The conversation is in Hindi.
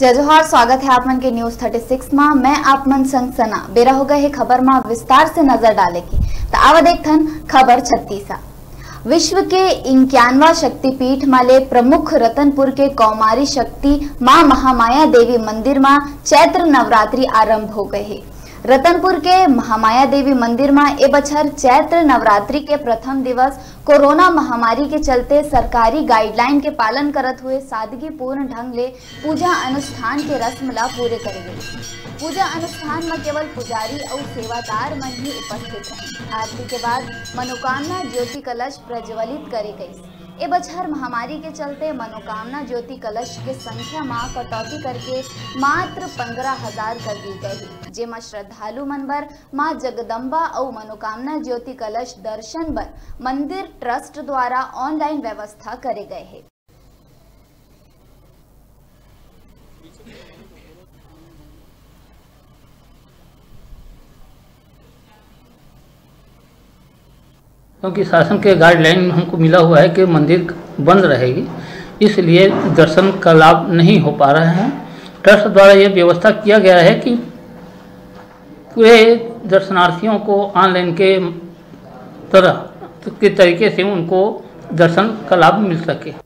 जय जोहार, स्वागत है आप मन के न्यूज 36 में। मैं आप मन संग सना बेरा हो गए है खबर में विस्तार से नजर डाले की। तो आवा देखथन खबर 36। विश्व के 51वां शक्तिपीठ माले प्रमुख रतनपुर के कौमारी शक्ति मां महामाया देवी मंदिर में चैत्र नवरात्रि आरंभ हो गए है। रतनपुर के महामाया देवी मंदिर में ए बछर चैत्र नवरात्रि के प्रथम दिवस कोरोना महामारी के चलते सरकारी गाइडलाइन के पालन करत हुए सादगी पूर्ण ढंग ले पूजा अनुष्ठान के रस्म ला पूरे करे गए। पूजा अनुष्ठान में केवल पुजारी और सेवादार मन ही उपस्थित हैं। आरती के बाद मनोकामना ज्योति कलश प्रज्वलित करे गई। ए बछर महामारी के चलते मनोकामना ज्योति कलश के संख्या में कटौती करके मात्र 15,000 कर दी गई, जेमा श्रद्धालु मन बर मां जगदम्बा और मनोकामना ज्योति कलश दर्शन बर मंदिर ट्रस्ट द्वारा ऑनलाइन व्यवस्था करे गए है। क्योंकि शासन के गाइडलाइन में हमको मिला हुआ है कि मंदिर बंद रहेगी, इसलिए दर्शन का लाभ नहीं हो पा रहे हैं। ट्रस्ट द्वारा ये व्यवस्था किया गया है कि पूरे दर्शनार्थियों को ऑनलाइन के तरीके से उनको दर्शन का लाभ मिल सके।